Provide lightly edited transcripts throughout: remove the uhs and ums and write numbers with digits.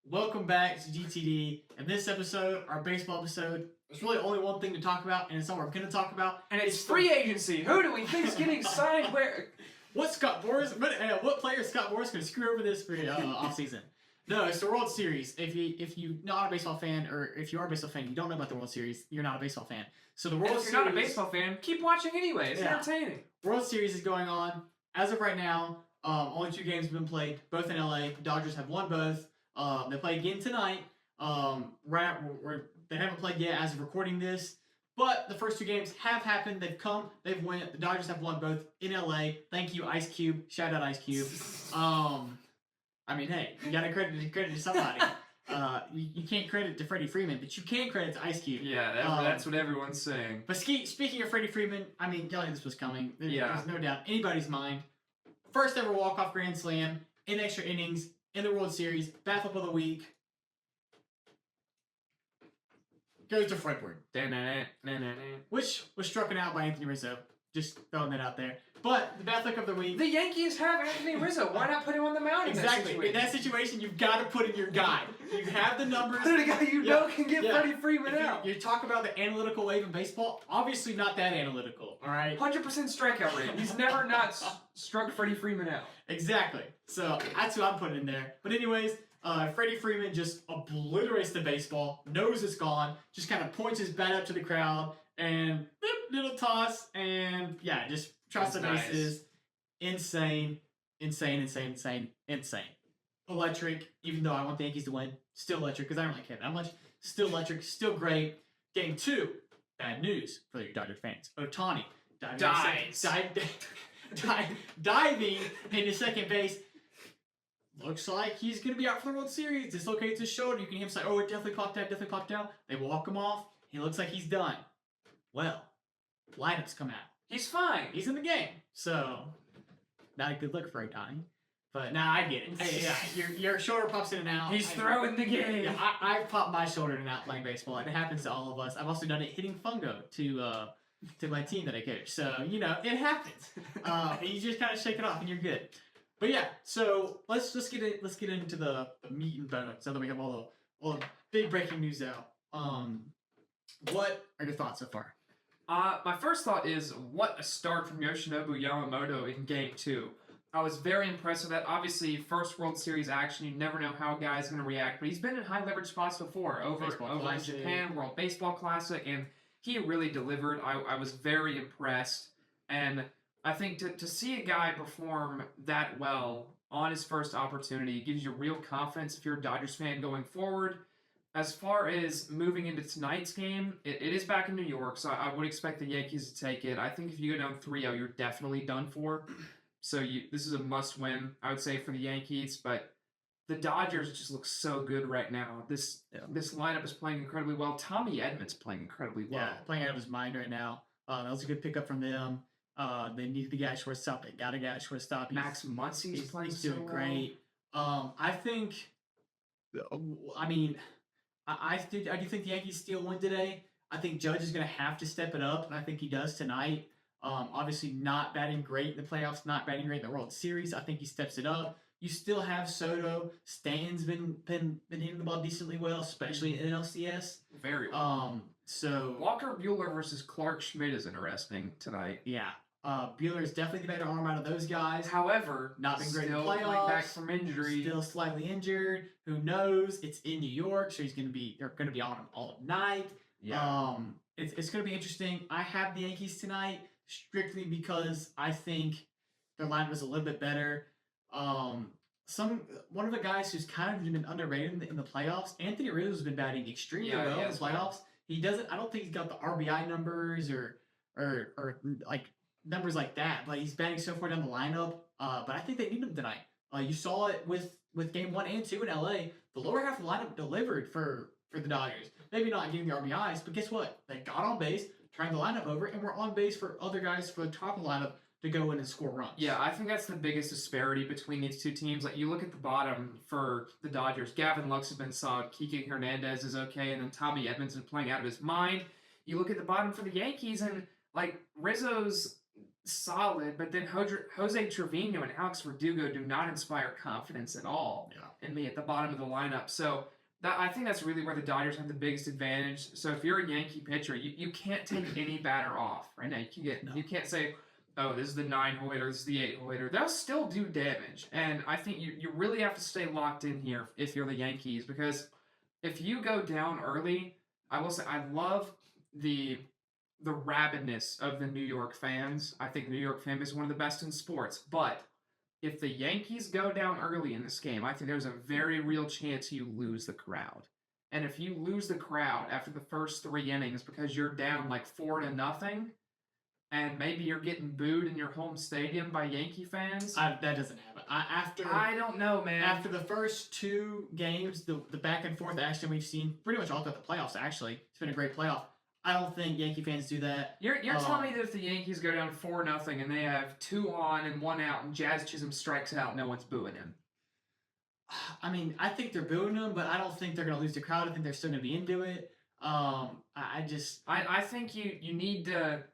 Welcome back to GTD. In this episode, our baseball episode, there's really only one thing to talk about, and it's not what we're going to talk about. And it's free agency. Who do we think's getting signed where? What player Scott Boras going to screw over this for offseason? No, it's the World Series. If you're not a baseball fan, or if you are a baseball fan, you don't know about the World Series, you're not a baseball fan. So the World Series. If you're not a baseball fan, keep watching anyway. It's entertaining. World Series is going on. As of right now, only 2 games have been played, both in LA. The Dodgers have won both. They play again tonight. They haven't played yet as of recording this, but the first 2 games have happened. They've come. They've won. The Dodgers have won both in LA. Thank you, Ice Cube. Shout out Ice Cube. I mean, hey, you gotta credit to somebody. You can't credit to Freddie Freeman, but you can credit to Ice Cube. Yeah, that's what everyone's saying. But speaking of Freddie Freeman, I mean, y'all knew this was coming. There's no doubt in anybody's mind. First ever walk-off grand slam in extra innings in the World Series. Bat flip of the week goes to Fredward, which was struck out by Anthony Rizzo. Just throwing that out there. But the bat flip of the week. The Yankees have Anthony Rizzo. Why not put him on the mound? Exactly. In that situation, you've got to put in your guy. You have the numbers. Put in a guy you know can get Freddie Freeman out. You talk about the analytical wave in baseball. Obviously, not that analytical. All right. 100% strikeout rate. He's never not struck Freddie Freeman out. Exactly. So that's who I'm putting in there. But anyways, Freddie Freeman just obliterates the baseball. Knows it's gone. Just kind of points his bat up to the crowd and boop, little toss and just trust the bases. Insane. Electric. Even though I want the Yankees to win, still electric because I don't really care that much. Still electric. Still great. Game 2. Bad news for your Dodger fans. Ohtani diving into second base. Looks like he's going to be out for the World Series. Dislocates his shoulder. You can hear him say, "Oh, it definitely popped out." They walk him off. He looks like he's done. Well, lineups come out. He's fine. He's in the game. So, not a good look for Ohtani. But now I get it. Hey, your shoulder pops in and out. He's throwing the game. Yeah, I've popped my shoulder in and out playing baseball. It happens to all of us. I've also done it hitting fungo to my team that I coach. So, it happens. You just kind of shake it off and you're good. But yeah, so let's get into the meat and bones. So that we have all the big breaking news out. What are your thoughts so far? My first thought is, what a start from Yoshinobu Yamamoto in Game 2. I was very impressed with that. Obviously, first World Series action, you never know how a guy's going to react, but he's been in high leverage spots before, over in Japan, World Baseball Classic, and he really delivered. I was very impressed, and I think to see a guy perform that well on his first opportunity gives you real confidence if you're a Dodgers fan going forward. As far as moving into tonight's game, it is back in New York, so I would expect the Yankees to take it. I think if you go down 3-0, you're definitely done for. So this is a must-win, I would say, for the Yankees. But the Dodgers just look so good right now. This lineup is playing incredibly well. Tommy Edman's playing incredibly well. Yeah, playing out of his mind right now. That was a good pickup from them. They needed the guy at shortstop. They got a guy at shortstop. Max Muncy's playing he's doing so great. I think. I do think the Yankees steal one today. I think Judge is going to have to step it up, and I think he does tonight. Obviously, not batting great in the playoffs, not batting great in the World Series. I think he steps it up. You still have Soto. Stan's been hitting the ball decently well, especially in LCS. Very well. So Walker Buehler versus Clark Schmidt is interesting tonight. Yeah. Buehler is definitely the better arm out of those guys. However, not been great in the playoffs. Coming back from injury. Still slightly injured. Who knows? It's in New York, so they're gonna be on him all night. Yeah. It's gonna be interesting. I have the Yankees tonight strictly because I think their line was a little bit better. One of the guys who's kind of been underrated in the playoffs, Anthony Rizzo has been batting extremely well in the playoffs. He doesn't. I don't think he's got the RBI numbers or like numbers like that, but he's batting so far down the lineup. But I think they need him tonight. You saw it with Game 1 and 2 in LA. The lower half of the lineup delivered for the Dodgers. Maybe not getting the RBIs, but guess what? They got on base, turned the lineup over, and were on base for other guys for the top of the lineup to go in and score runs. Yeah, I think that's the biggest disparity between these two teams. Like, you look at the bottom for the Dodgers. Gavin Lux has been solid. Kike Hernandez is okay, and then Tommy Edman's been playing out of his mind. You look at the bottom for the Yankees, and, like, Rizzo's solid, but then Jose Trevino and Alex Verdugo do not inspire confidence at all in me at the bottom of the lineup. So I think that's really where the Dodgers have the biggest advantage. So if you're a Yankee pitcher, you can't take any batter off right now. You can't say, oh, this is the 9-hole hitter, this is the 8-hole hitter. They'll still do damage. And I think you really have to stay locked in here if you're the Yankees, because if you go down early, I will say I love the rabidness of the New York fans. I think the New York fan base is one of the best in sports. But if the Yankees go down early in this game, I think there's a very real chance you lose the crowd. And if you lose the crowd after the first 3 innings because you're down like 4-0, and maybe you're getting booed in your home stadium by Yankee fans, that doesn't happen. I don't know, man. After the first 2 games, the back and forth action we've seen pretty much all throughout the playoffs. Actually, it's been a great playoff. I don't think Yankee fans do that. You're telling me that if the Yankees go down 4-0 and they have 2 on and 1 out and Jazz Chisholm strikes out, no one's booing him? I mean, I think they're booing him, but I don't think they're going to lose the crowd. I think they're still going to be into it. I think you need to,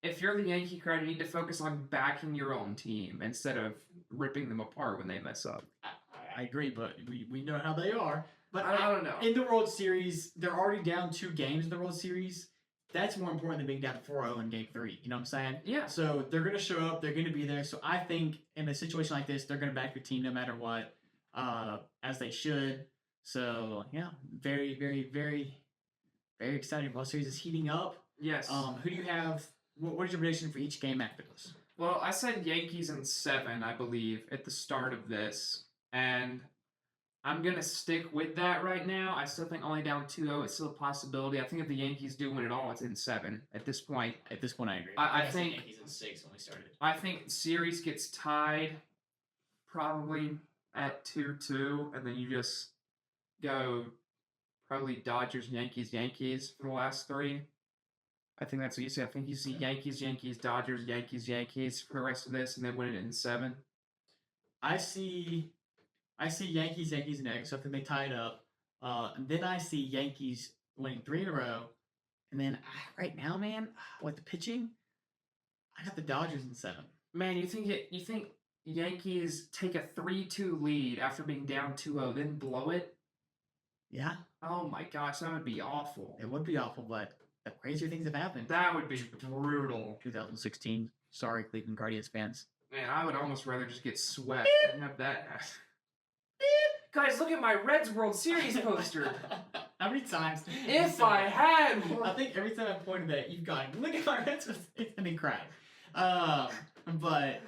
if you're the Yankee crowd, you need to focus on backing your own team instead of ripping them apart when they mess up. I agree, but we know how they are. But I don't know. In the World Series, they're already down 2 games in the World Series. That's more important than being down 4-0 in Game 3. You know what I'm saying? Yeah. So they're going to show up. They're going to be there. So I think in a situation like this, they're going to back their team no matter what, as they should. So, yeah, very, very, very, very exciting. World Series is heating up. Yes. Who do you have? What is your prediction for each game after this? Well, I said Yankees in 7, I believe, at the start of this. And I'm going to stick with that right now. I still think only down 2-0 is still a possibility. I think if the Yankees do win it all, it's in 7 at this point. At this point, I agree. I think Yankees in 6 when we started. I think series gets tied probably at 2-2, and then you just go probably Dodgers, Yankees for the last 3. I think that's what you see. I think you see Yankees, Dodgers, Yankees for the rest of this, and then win it in 7. I see Yankees next, so I think they tie it up. And then I see Yankees winning 3 in a row. And then right now, man, with the pitching, I got the Dodgers in 7. Man, you think Yankees take a 3-2 lead after being down 2-0, then blow it? Yeah. Oh my gosh, that would be awful. It would be awful, but the crazier things have happened. That would be brutal. 2016. Sorry, Cleveland Guardians fans. Man, I would almost rather just get swept than have that happen. Guys, look at my Reds World Series poster. How many times? If I had one. I think every time I pointed at it, you've gone, look at my Reds World Series, and then cried. But,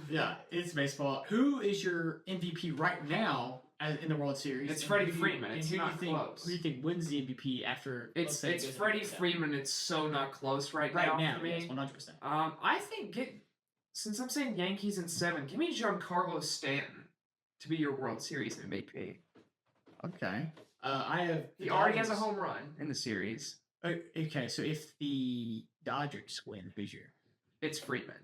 yeah, it's baseball. Who is your MVP right now in the World Series? It's Freddie Freeman. It's not close. Who do you think wins the MVP after? It's Freddie Freeman. It's so not close right now for me. Yes, 100%. I think since I'm saying Yankees in 7, give me Giancarlo Stanton to be your World Series MVP. Okay. I have. He already has a home run in the series. Okay, so if the Dodgers win, who's your? It's Freeman.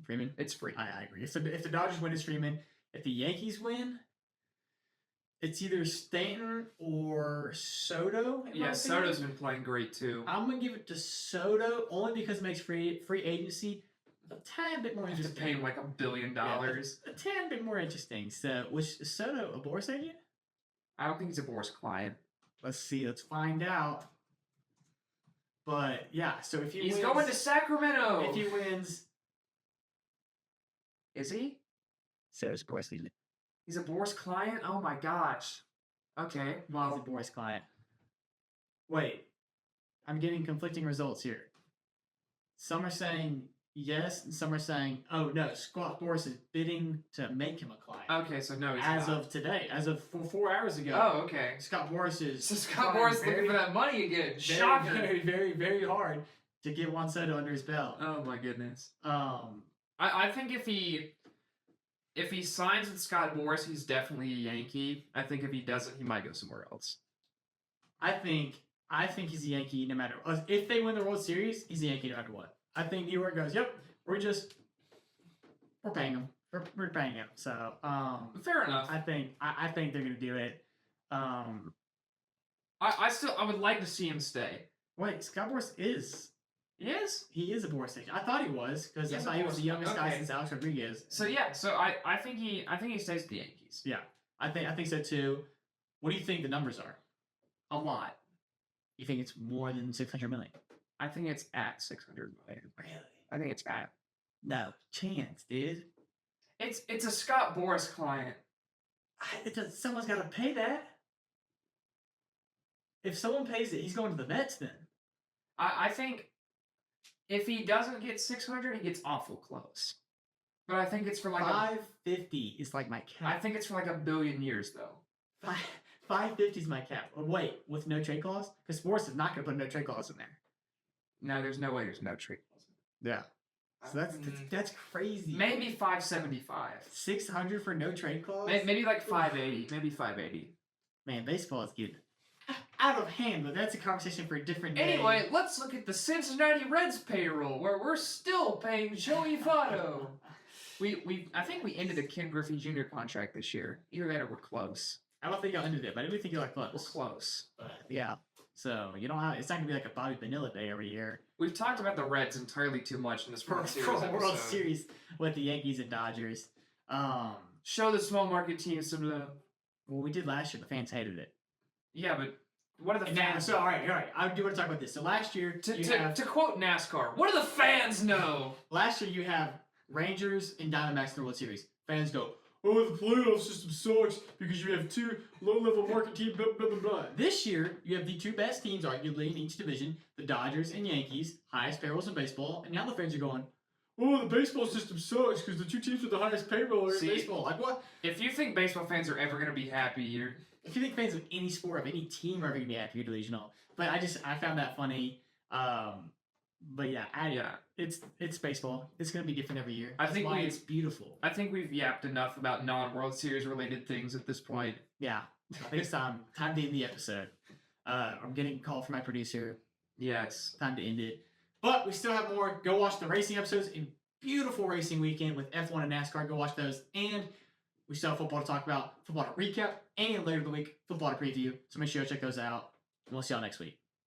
Freeman? It's Freeman. I agree. If the Dodgers win, it's Freeman. If the Yankees win, it's either Stanton or Soto. Yeah, Soto's been playing great too. I'm gonna give it to Soto only because it makes free agency a tad bit more interesting. To pay him like $1 billion. Yeah, a tad bit more interesting. So, was Soto a Boris agent? I don't think he's a Boris client. Let's see. Let's find out. But yeah, so if he's going to Sacramento. If he wins, is he? Soto's Boris agent. He's a Boris client. Oh my gosh. Okay. Well, he's a Boris client. Wait, I'm getting conflicting results here. Some are saying yes, and some are saying, oh no, Scott Boris is bidding to make him a client. Okay, so no, he's as not. Of today, as of 4 hours ago. Oh, okay. Scott Boris is. So Scott Boris looking for that money again. Shocker. Very, very, very hard to get Juan Soto under his belt. Oh my goodness. I think if he signs with Scott Boris, he's definitely a Yankee. I think if he doesn't, he might go somewhere else. I think he's a Yankee no matter what. If they win the World Series, he's a Yankee no matter what. I think New York goes, yep, we're paying him. We're paying him. So fair enough. I think they're gonna do it. I would like to see him stay. Wait, Scott Boris is He is. He is a Boris station. I thought he was because I He's a thought he was the Boris- youngest guy okay. since Alex Rodriguez. So yeah, so I think he stays with the Yankees. Yeah, I think so too. What do you think the numbers are? A lot. You think it's more than 600 million? I think it's at 600 million. Really? I think it's at. No chance, dude. It's a Scott Boras client. Someone's got to pay that. If someone pays it, he's going to the Mets then. I think if he doesn't get 600, he gets awful close. But I think it's for like 550 is like my cap. I think it's for like a billion years though. 550 is my cap. Oh, wait, with no trade clause? Because Boris is not going to put no trade clause in there. No, there's no way there's no trade. Yeah. So that's crazy. Maybe 575. 600 for no trade clause? Maybe like 580. Maybe 580. Man, baseball is getting out of hand, but that's a conversation for a different day. Anyway, let's look at the Cincinnati Reds payroll, where we're still paying Joey Votto. I think we ended a Ken Griffey Jr. contract this year. Either that or we're close. I don't think y'all ended it, but I do think you're like close. We're close. Yeah. So you don't have. It's not gonna be like a Bobby Bonilla day every year. We've talked about the Reds entirely too much in this For World Series a World episode. Series with the Yankees and Dodgers. Show the small market teams some love. Well, we did last year. The fans hated it. Yeah, but what are the And now, fans? so all right. I do want to talk about this. So last year, To quote NASCAR, what do the fans know? last year you have Rangers and Diamondbacks in the World Series. Fans go, "Oh, the playoff system sucks because you have two low-level market teams." Blah blah blah blah. This year you have the two best teams, arguably in each division, the Dodgers and Yankees, highest payrolls in baseball, and now the fans are going, "Oh, the baseball system sucks because the two teams with the highest payroll are in See? baseball." Like what? If you think baseball fans are ever going to be happy, you're... If you think fans of any sport, of any team, are going to be happy, you're delusional. But I found that funny. But yeah, it's baseball. It's going to be different every year. I That's think why it's beautiful. I think we've yapped enough about non-World Series related things at this point. Yeah, I think it's time to end the episode. I'm getting a call from my producer. Yes. Time to end it. But we still have more. Go watch the racing episodes. A beautiful racing weekend with F1 and NASCAR. Go watch those. And we still have football to talk about, football to recap, and later in the week, football to preview. So make sure you check those out. And we'll see y'all next week.